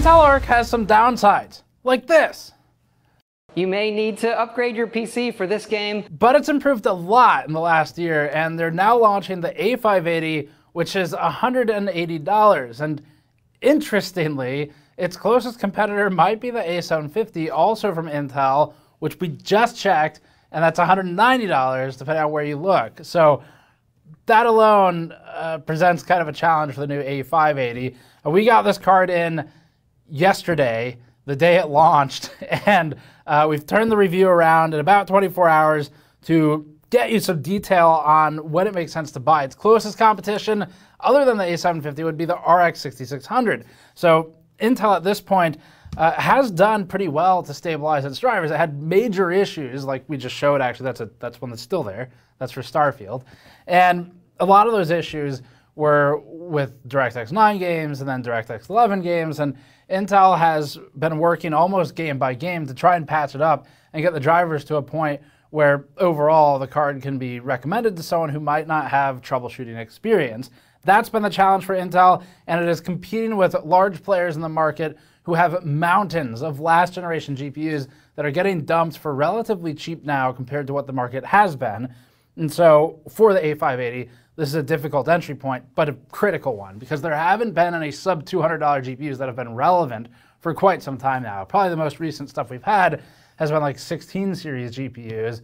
Intel Arc has some downsides, like this. You may need to upgrade your PC for this game. But it's improved a lot in the last year, and they're now launching the A580, which is $180. And interestingly, its closest competitor might be the A750, also from Intel, which we just checked, and that's $190, depending on where you look. So that alone presents kind of a challenge for the new A580. We got this card in yesterday, the day it launched, and we've turned the review around in about 24 hours to get you some detail on when it makes sense to buy. Its closest competition, other than the A750, would be the RX 6600. So Intel at this point has done pretty well to stabilize its drivers. It had major issues, like we just showed. Actually, that's one that's still there. That's for Starfield. And a lot of those issues were with DirectX 9 games and then DirectX 11 games. And Intel has been working almost game by game to try and patch it up and get the drivers to a point where overall the card can be recommended to someone who might not have troubleshooting experience. That's been the challenge for Intel, and it is competing with large players in the market who have mountains of last generation GPUs that are getting dumped for relatively cheap now compared to what the market has been. And so for the A580, this is a difficult entry point, but a critical one, because there haven't been any sub $200 GPUs that have been relevant for quite some time now. Probably the most recent stuff we've had has been like 16 series GPUs,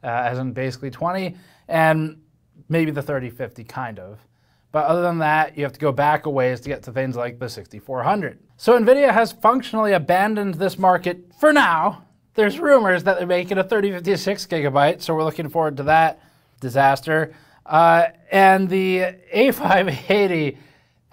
as in basically 20, and maybe the 3050 kind of. But other than that, you have to go back a ways to get to things like the 6400. So NVIDIA has functionally abandoned this market for now. There's rumors that they're making a 3056 gigabyte, so we're looking forward to that disaster. And the A580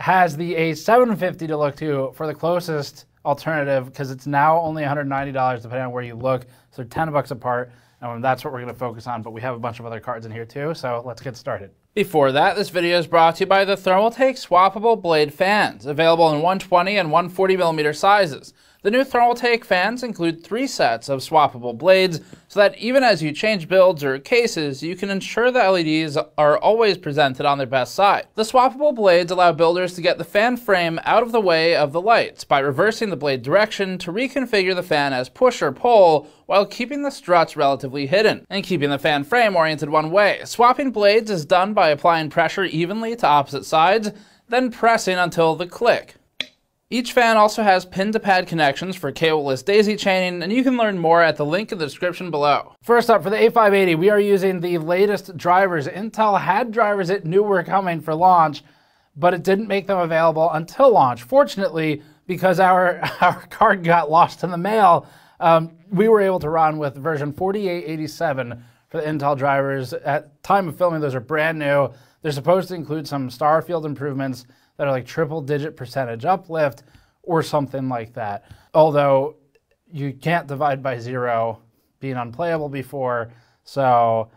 has the A750 to look to for the closest alternative, because it's now only $190 depending on where you look. So they're 10 bucks apart, and that's what we're going to focus on. But we have a bunch of other cards in here too, so let's get started. Before that, this video is brought to you by the Thermaltake swappable blade fans, available in 120 and 140 millimeter sizes. The new Thermaltake fans include 3 sets of swappable blades, so that even as you change builds or cases, you can ensure the LEDs are always presented on their best side. The swappable blades allow builders to get the fan frame out of the way of the lights by reversing the blade direction to reconfigure the fan as push or pull, while keeping the struts relatively hidden, and keeping the fan frame oriented one way. Swapping blades is done by applying pressure evenly to opposite sides, then pressing until the click. Each fan also has pin-to-pad connections for cableless daisy chaining, and you can learn more at the link in the description below. First up, for the A580, we are using the latest drivers. Intel had drivers it knew were coming for launch, but it didn't make them available until launch. Fortunately, because our card got lost in the mail, we were able to run with version 4887 for the Intel drivers. At time of filming, those are brand new. They're supposed to include some Starfield improvements that are like triple-digit percentage uplift or something like that. Although you can't divide by 0, being unplayable before, so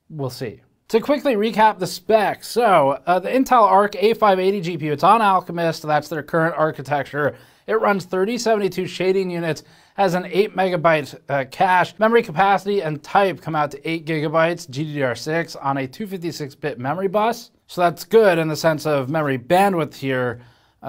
we'll see. To quickly recap the specs, so the Intel Arc A580 GPU, it's on Alchemist, that's their current architecture. It runs 3072 shading units, has an 8 megabyte cache. Memory capacity and type come out to 8 gigabytes GDDR6 on a 256-bit memory bus. So that's good in the sense of memory bandwidth here.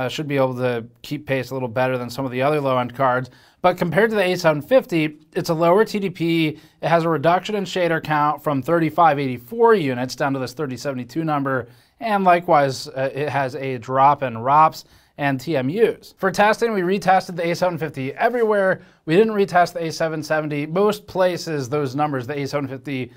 Should be able to keep pace a little better than some of the other low-end cards. But compared to the A750, it's a lower TDP. It has a reduction in shader count from 3584 units down to this 3072 number. And likewise, it has a drop in ROPS and TMUs. For testing, we retested the A750 everywhere. We didn't retest the A770. Most places, those numbers, the A750,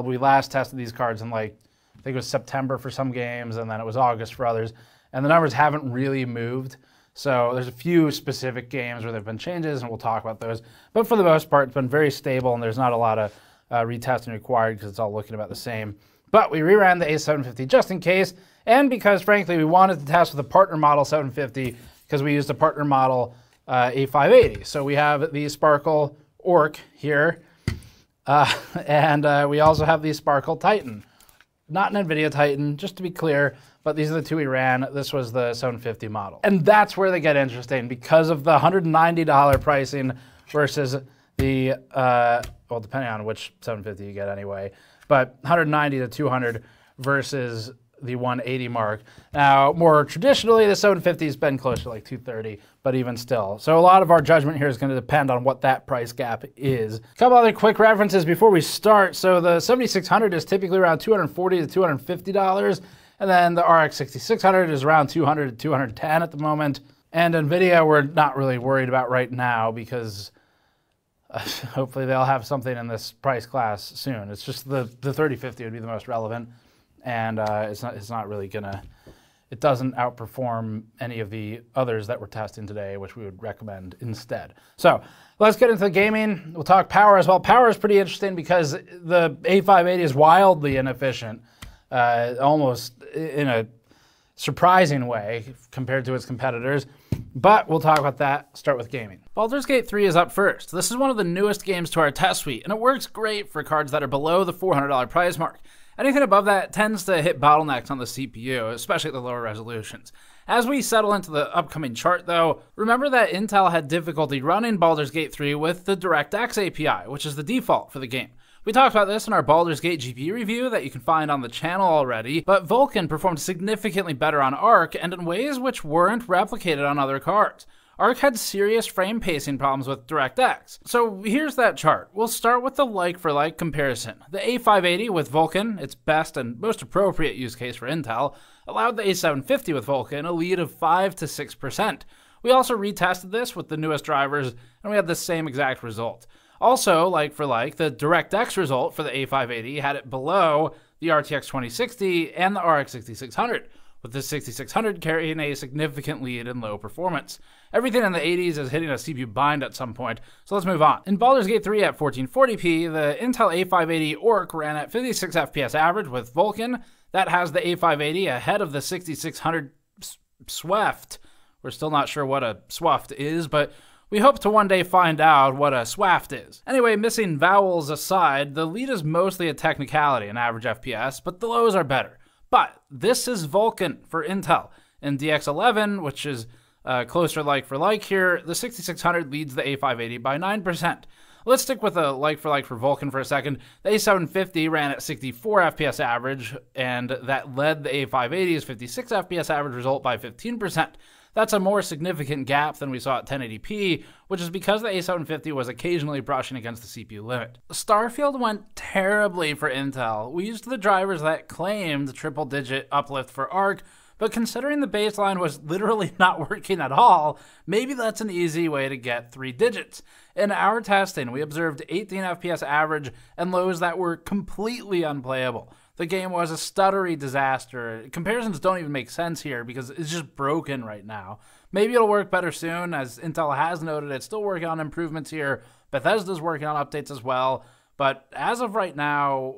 we last tested these cards in like, I think it was September for some games, and then it was August for others. And the numbers haven't really moved. So there's a few specific games where there have been changes, and we'll talk about those. But for the most part, it's been very stable, and there's not a lot of retesting required because it's all looking about the same. But we reran the A750 just in case, and because, frankly, we wanted to test with a partner model 750 because we used a partner model A580. So we have the Sparkle Orc here, and we also have the Sparkle Titan. Not an NVIDIA Titan, just to be clear, but these are the two we ran. This was the 750 model. And that's where they get interesting because of the $190 pricing versus the, well, depending on which 750 you get anyway, but 190 to 200 versus the 180 mark. Now, more traditionally, the 750 has been closer to like 230, but even still. So a lot of our judgment here is going to depend on what that price gap is. A couple other quick references before we start. So the 7600 is typically around $240 to $250, and then the RX 6600 is around $200 to $210 at the moment. And NVIDIA, we're not really worried about right now because hopefully they'll have something in this price class soon. It's just the 3050 would be the most relevant, and it's not really gonna, it doesn't outperform any of the others that we're testing today, which we would recommend instead. So let's get into the gaming. We'll talk power as well. Power is pretty interesting because the A580 is wildly inefficient, almost in a surprising way compared to its competitors. But we'll talk about that. Start with gaming. Baldur's Gate 3 is up first. This is one of the newest games to our test suite, and it works great for cards that are below the $400 price mark. Anything above that tends to hit bottlenecks on the CPU, especially at the lower resolutions. As we settle into the upcoming chart though, remember that Intel had difficulty running Baldur's Gate 3 with the DirectX API, which is the default for the game. We talked about this in our Baldur's Gate GPU review that you can find on the channel already, but Vulkan performed significantly better on Arc and in ways which weren't replicated on other cards. Arc had serious frame pacing problems with DirectX. So here's that chart. We'll start with the like-for-like comparison. The A580 with Vulkan, its best and most appropriate use case for Intel, allowed the A750 with Vulkan a lead of 5 to 6%. We also retested this with the newest drivers, and we had the same exact result. Also, like for like, the DirectX result for the A580 had it below the RTX 2060 and the RX 6600, with the 6600 carrying a significant lead in low performance. Everything in the 80s is hitting a CPU bind at some point, so let's move on. In Baldur's Gate 3 at 1440p, the Intel A580 Orc ran at 56 FPS average with Vulkan. That has the A580 ahead of the 6600 Swift. We're still not sure what a Swift is, but we hope to one day find out what a SWAFT is. Anyway, missing vowels aside, the lead is mostly a technicality in average FPS, but the lows are better. But this is Vulkan for Intel. In DX11, which is closer like for like here, the 6600 leads the A580 by 9%. Let's stick with a like for Vulkan for a second. The A750 ran at 64 FPS average, and that led the A580's 56 FPS average result by 15%. That's a more significant gap than we saw at 1080p, which is because the A750 was occasionally brushing against the CPU limit. Starfield went terribly for Intel. We used the drivers that claimed triple-digit uplift for Arc, but considering the baseline was literally not working at all, maybe that's an easy way to get 3 digits. In our testing, we observed 18 FPS average and lows that were completely unplayable. The game was a stuttery disaster. Comparisons don't even make sense here because it's just broken right now. Maybe it'll work better soon, as Intel has noted it's still working on improvements here. Bethesda's working on updates as well, but as of right now,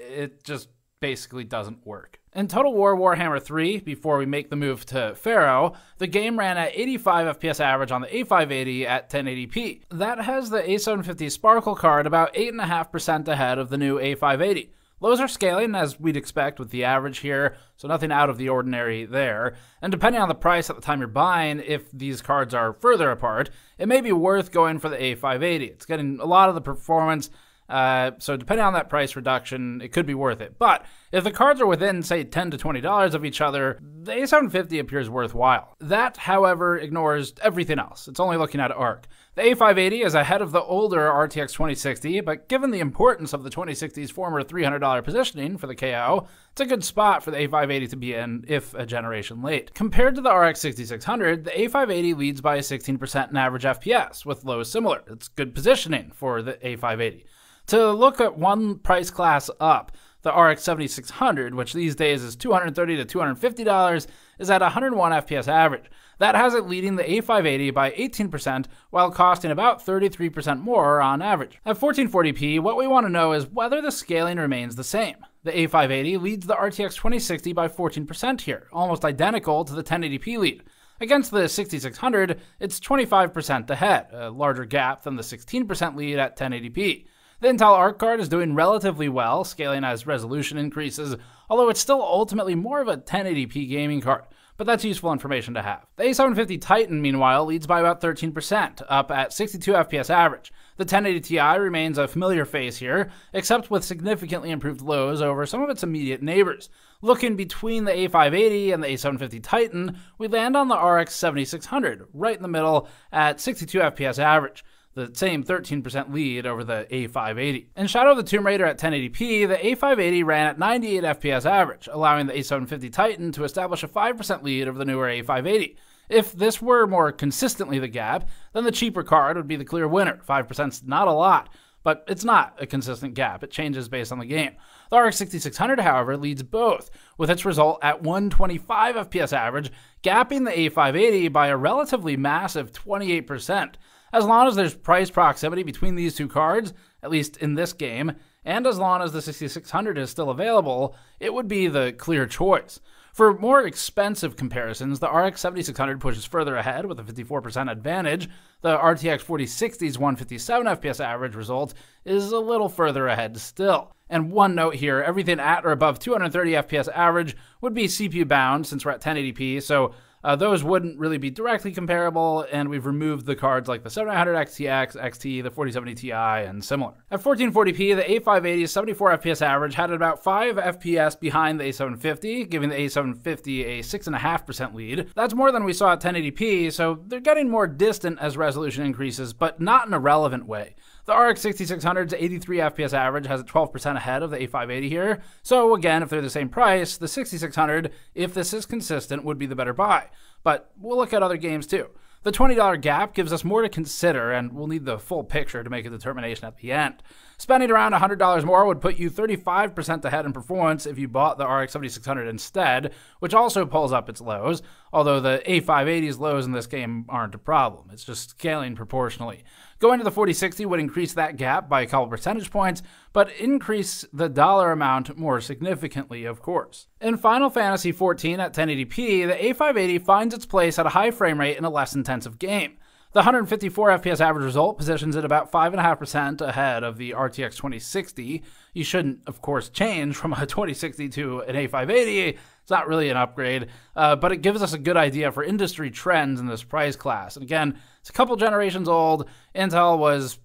it just basically doesn't work. In Total War Warhammer 3, before we make the move to Pharaoh, the game ran at 85 FPS average on the A580 at 1080p. That has the A750 Sparkle card about 8.5% ahead of the new A580. Lows are scaling, as we'd expect with the average here, so nothing out of the ordinary there. And depending on the price at the time you're buying, if these cards are further apart, it may be worth going for the A580. It's getting a lot of the performance, so depending on that price reduction, it could be worth it. But if the cards are within, say, $10 to $20 of each other, the A750 appears worthwhile. That, however, ignores everything else. It's only looking at Arc. The A580 is ahead of the older RTX 2060, but given the importance of the 2060's former $300 positioning for the KO, it's a good spot for the A580 to be in, if a generation late. Compared to the RX 6600, the A580 leads by 16% in average FPS, with lows similar. It's good positioning for the A580. To look at one price class up, the RX 7600, which these days is $230 to $250, is at 101 FPS average. That has it leading the A580 by 18% while costing about 33% more on average. At 1440p, what we want to know is whether the scaling remains the same. The A580 leads the RTX 2060 by 14% here, almost identical to the 1080p lead. Against the 6600, it's 25% ahead, a larger gap than the 16% lead at 1080p. The Intel Arc card is doing relatively well, scaling as resolution increases, although it's still ultimately more of a 1080p gaming card. but that's useful information to have. The A750 Titan, meanwhile, leads by about 13%, up at 62 FPS average. The 1080 Ti remains a familiar face here, except with significantly improved lows over some of its immediate neighbors. Looking between the A580 and the A750 Titan, we land on the RX 7600, right in the middle at 62 FPS average, the same 13% lead over the A580. In Shadow of the Tomb Raider at 1080p, the A580 ran at 98 FPS average, allowing the A750 Titan to establish a 5% lead over the newer A580. If this were more consistently the gap, then the cheaper card would be the clear winner. 5%'s not a lot, but it's not a consistent gap. It changes based on the game. The RX 6600, however, leads both, with its result at 125 FPS average, gapping the A580 by a relatively massive 28%. As long as there's price proximity between these two cards, at least in this game, and as long as the 6600 is still available, it would be the clear choice. For more expensive comparisons, the RX 7600 pushes further ahead with a 54% advantage. The RTX 4060's 157 FPS average result is a little further ahead still. And one note here, everything at or above 230 FPS average would be CPU bound since we're at 1080p, so those wouldn't really be directly comparable, and we've removed the cards like the 7900 XTX, XT, the 4070 Ti, and similar. At 1440p, the A580's 74 FPS average had about 5 FPS behind the A750, giving the A750 a 6.5% lead. That's more than we saw at 1080p, so they're getting more distant as resolution increases, but not in a relevant way. The RX 6600's 83 FPS average has it 12% ahead of the A580 here, so again, if they're the same price, the 6600, if this is consistent, would be the better buy. But we'll look at other games too. The $20 gap gives us more to consider, and we'll need the full picture to make a determination at the end. Spending around $100 more would put you 35% ahead in performance if you bought the RX 7600 instead, which also pulls up its lows, although the A580's lows in this game aren't a problem. It's just scaling proportionally. Going to the 4060 would increase that gap by a couple percentage points, but increase the dollar amount more significantly, of course. In Final Fantasy XIV at 1080p, the A580 finds its place at a high frame rate in a less intensive game. The 154 FPS average result positions it about 5.5% ahead of the RTX 2060. You shouldn't, of course, change from a 2060 to an A580. It's not really an upgrade, but it gives us a good idea for industry trends in this price class. And again, it's a couple generations old. Intel was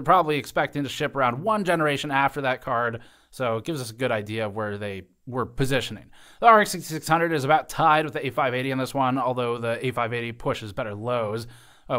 probably expecting to ship around one generation after that card, so it gives us a good idea of where they were positioning. The RX 6600 is about tied with the A580 on this one, although the A580 pushes better lows.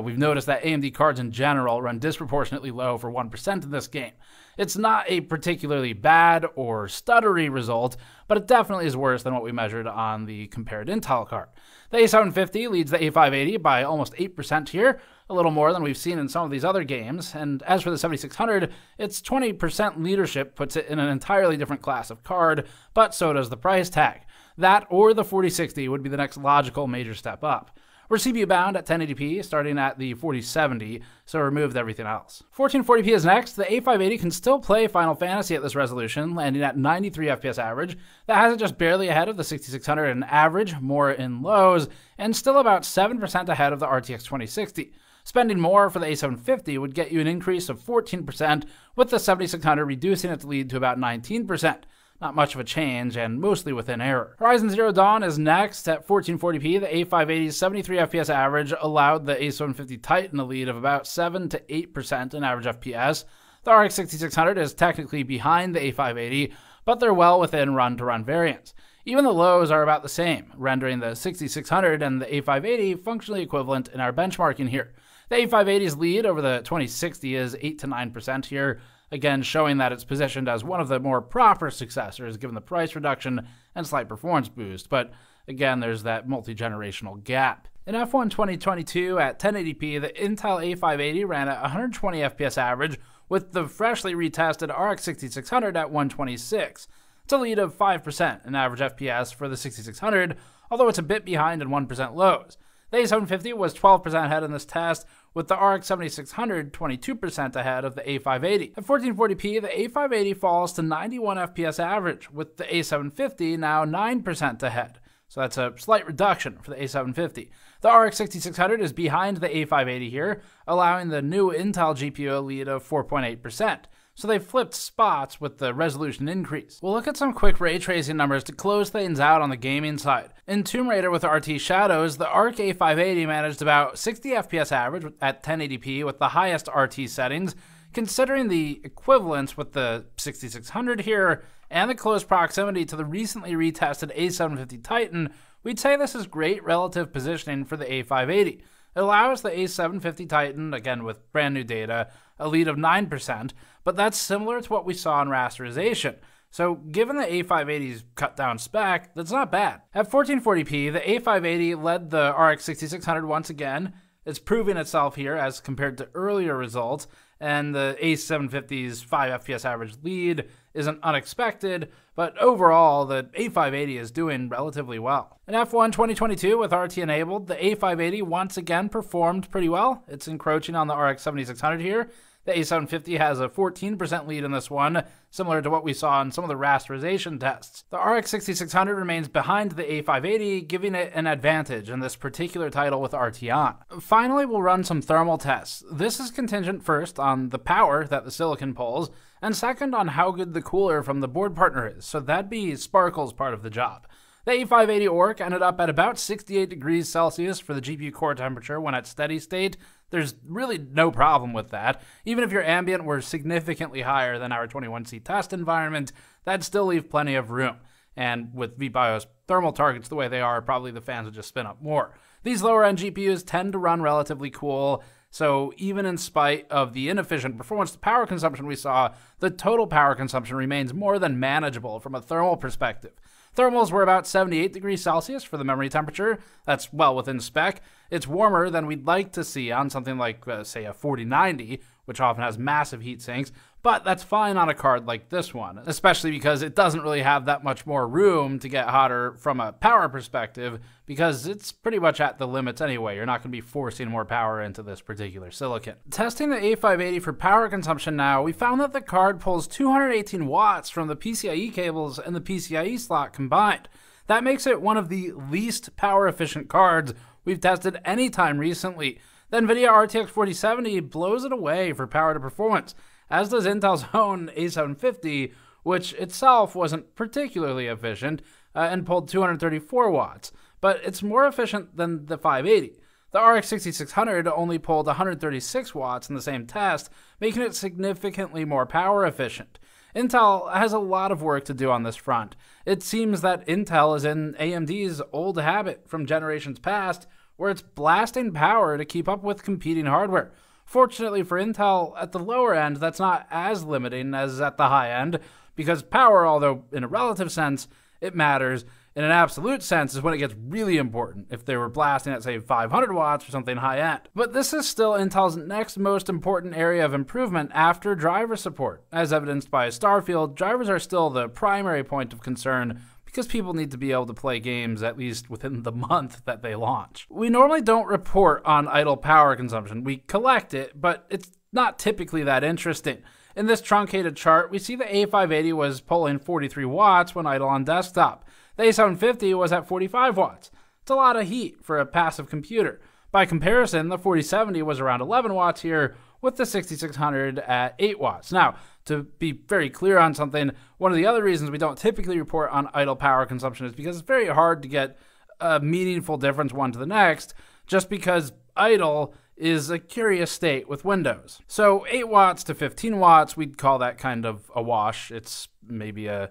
We've noticed that AMD cards in general run disproportionately low for 1% in this game. It's not a particularly bad or stuttery result, but it definitely is worse than what we measured on the compared Intel card. The A750 leads the A580 by almost 8% here, a little more than we've seen in some of these other games, and as for the 7600, its 20% leadership puts it in an entirely different class of card, but so does the price tag. That or the 4060 would be the next logical major step up. We're CPU bound at 1080p, starting at the 4070, so removed everything else. 1440p is next. The A580 can still play Final Fantasy at this resolution, landing at 93 FPS average. That has it just barely ahead of the 6600 in average, more in lows, and still about 7% ahead of the RTX 2060. Spending more for the A750 would get you an increase of 14%, with the 7600 reducing its lead to about 19%. Not much of a change, and mostly within error. Horizon Zero Dawn is next at 1440p. The A580's 73 FPS average allowed the A750 Titan a lead of about 7 to 8% in average FPS. The RX 6600 is technically behind the A580, but they're well within run-to-run variance. Even the lows are about the same, rendering the 6600 and the A580 functionally equivalent in our benchmarking here. The A580's lead over the 2060 is 8 to 9% here, again showing that it's positioned as one of the more proper successors given the price reduction and slight performance boost, but again there's that multi-generational gap. In F1 2022 at 1080p, the Intel A580 ran at 120 FPS average with the freshly retested RX 6600 at 126. It's a lead of 5% in average FPS for the 6600, although it's a bit behind in 1% lows. The A750 was 12% ahead in this test, with the RX 7600 22% ahead of the A580. At 1440p, the A580 falls to 91 FPS average, with the A750 now 9% ahead. So that's a slight reduction for the A750. The RX 6600 is behind the A580 here, allowing the new Intel GPU a lead of 4.8%. So they flipped spots with the resolution increase. We'll look at some quick ray tracing numbers to close things out on the gaming side. In Tomb Raider with RT Shadows, the Arc A580 managed about 60 FPS average at 1080p with the highest RT settings. Considering the equivalence with the 6600 here and the close proximity to the recently retested A750 Titan, we'd say this is great relative positioning for the A580. It allows the A750 Titan, again with brand new data, a lead of 9%, but that's similar to what we saw in rasterization. So given the A580's cut down spec, that's not bad. At 1440p, the A580 led the RX 6600 once again. It's proving itself here as compared to earlier results, and the A750's 5 FPS average lead isn't unexpected, but overall, the A580 is doing relatively well. In F1 2022 with RT enabled, the A580 once again performed pretty well. It's encroaching on the RX 7600 here. The A750 has a 14% lead in this one, similar to what we saw in some of the rasterization tests. The RX 6600 remains behind the A580, giving it an advantage in this particular title with RT on. Finally, we'll run some thermal tests. This is contingent first on the power that the silicon pulls, and second on how good the cooler from the board partner is, so that'd be Sparkle's part of the job. The A580 Orc ended up at about 68 degrees Celsius for the GPU core temperature when at steady state. There's really no problem with that. Even if your ambient were significantly higher than our 21C test environment, that'd still leave plenty of room. And with VBIOS thermal targets the way they are, probably the fans would just spin up more. These lower-end GPUs tend to run relatively cool, so even in spite of the inefficient performance to power consumption we saw, the total power consumption remains more than manageable from a thermal perspective. Thermals were about 78 degrees Celsius for the memory temperature. That's well within spec. It's warmer than we'd like to see on something like, say, a 4090, which often has massive heat sinks, but that's fine on a card like this one, especially because it doesn't really have that much more room to get hotter from a power perspective, because it's pretty much at the limits anyway. You're not going to be forcing more power into this particular silicon. Testing the A580 for power consumption now, we found that the card pulls 218 watts from the PCIe cables and the PCIe slot combined. That makes it one of the least power efficient cards we've tested anytime recently. The NVIDIA RTX 4070 blows it away for power to performance, as does Intel's own A750, which itself wasn't particularly efficient and pulled 234 watts, but it's more efficient than the 580. The RX 6600 only pulled 136 watts in the same test, making it significantly more power efficient. Intel has a lot of work to do on this front. It seems that Intel is in AMD's old habit from generations past, where it's blasting power to keep up with competing hardware. Fortunately for Intel, at the lower end, that's not as limiting as at the high end, because power, although in a relative sense, it matters, in an absolute sense is when it gets really important, if they were blasting at, say, 500 watts or something high-end. But this is still Intel's next most important area of improvement after driver support. As evidenced by Starfield, drivers are still the primary point of concern, because people need to be able to play games at least within the month that they launch. We normally don't report on idle power consumption. We collect it, but it's not typically that interesting. In this truncated chart, we see the A580 was pulling 43 watts when idle on desktop. The A750 was at 45 watts. It's a lot of heat for a passive computer. By comparison, the 4070 was around 11 watts here, with the 6600 at 8 watts. Now, to be very clear on something, one of the other reasons we don't typically report on idle power consumption is because it's very hard to get a meaningful difference one to the next, just because idle is a curious state with Windows. So 8 watts to 15 watts, we'd call that kind of a wash. It's maybe a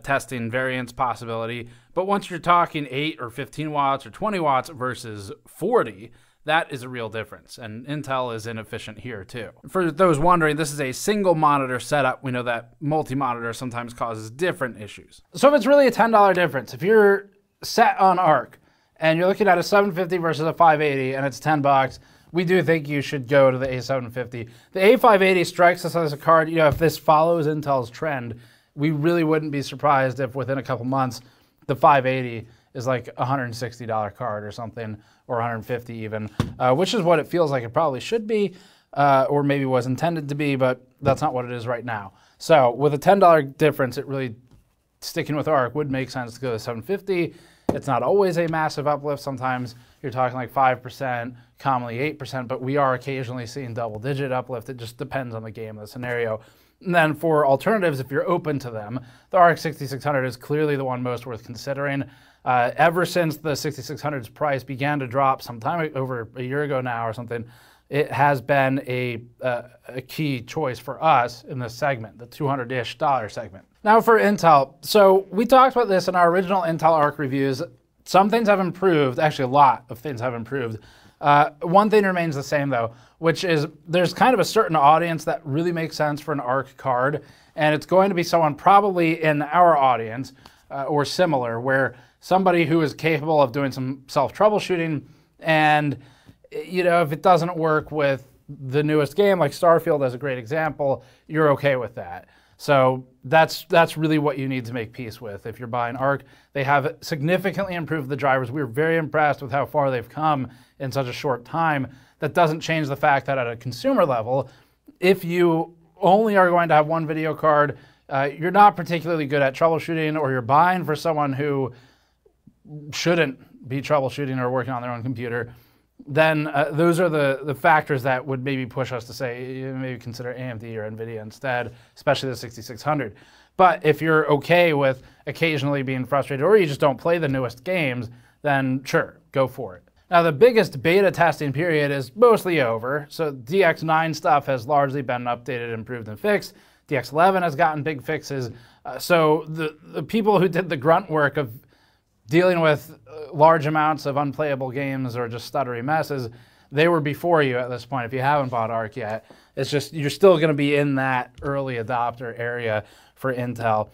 testing variance possibility. But once you're talking 8 or 15 watts or 20 watts versus 40, that is a real difference, and Intel is inefficient here too. For those wondering, this is a single monitor setup. We know that multi-monitor sometimes causes different issues. So if it's really a $10 difference, if you're set on Arc and you're looking at a 750 versus a 580 and it's $10, we do think you should go to the A750. The A580 strikes us as a card, if this follows Intel's trend, we really wouldn't be surprised if within a couple months, the 580 is like a $160 card or something, or $150 even, which is what it feels like it probably should be, or maybe was intended to be, but that's not what it is right now. So with a $10 difference, it really, sticking with Arc, would make sense to go to 750. It's not always a massive uplift. Sometimes you're talking like 5%, commonly 8%, but we are occasionally seeing double-digit uplift. It just depends on the game, the scenario. And then for alternatives, if you're open to them, the RX 6600 is clearly the one most worth considering. Ever since the 6600's price began to drop sometime over a year ago now or something, it has been a key choice for us in this segment, the $200-ish segment. Now for Intel. So we talked about this in our original Intel Arc reviews. Some things have improved. Actually, a lot of things have improved. One thing remains the same though, which is there's kind of a certain audience that really makes sense for an Arc card, and it's going to be someone probably in our audience or similar, where somebody who is capable of doing some self-troubleshooting, and if it doesn't work with the newest game, like Starfield as a great example, you're okay with that. So that's really what you need to make peace with if you're buying Arc. They have significantly improved the drivers. We were very impressed with how far they've come in such a short time. That doesn't change the fact that at a consumer level, if you only are going to have one video card, you're not particularly good at troubleshooting, or you're buying for someone who shouldn't be troubleshooting or working on their own computer, then those are the factors that would maybe push us to say maybe consider AMD or NVIDIA instead, especially the 6600. But if you're okay with occasionally being frustrated, or you just don't play the newest games, then sure, go for it. Now the biggest beta testing period is mostly over, so DX9 stuff has largely been updated, improved, and fixed. DX11 has gotten big fixes. So the people who did the grunt work of dealing with large amounts of unplayable games or just stuttery messes, they were before you at this point if you haven't bought Arc yet. It's just you're still going to be in that early adopter area for Intel.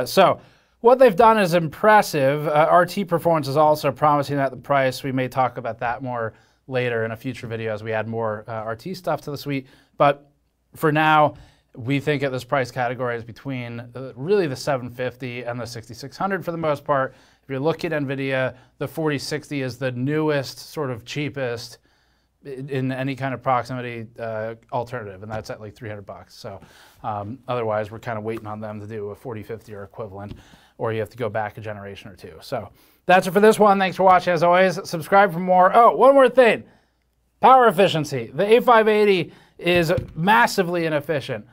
So what they've done is impressive. RT performance is also promising at the price. We may talk about that more later in a future video as we add more RT stuff to the suite. But for now, we think at this price category is between really the 750 and the 6600 for the most part. If you're looking at NVIDIA, the 4060 is the newest, sort of cheapest in any kind of proximity alternative, and that's at like $300. So otherwise, we're kind of waiting on them to do a 4050 or equivalent, or you have to go back a generation or two. So that's it for this one. Thanks for watching as always. Subscribe for more. Oh, one more thing. Power efficiency. The A580 is massively inefficient,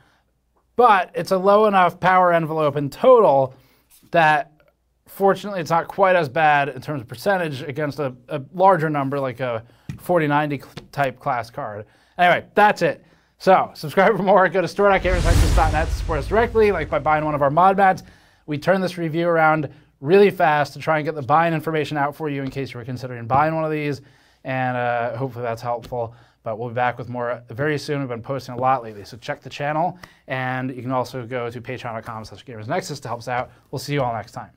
but it's a low enough power envelope in total that fortunately it's not quite as bad in terms of percentage against a larger number like a 4090 type class card. Anyway, that's it. So subscribe for more. Go to store.gamersnexus.net to support us directly, like by buying one of our mod mats. We turn this review around really fast to try and get the buying information out for you in case you were considering buying one of these, and hopefully that's helpful. But we'll be back with more very soon. We've been posting a lot lately, so check the channel, and you can also go to patreon.com/gamersnexus to help us out. We'll see you all next time.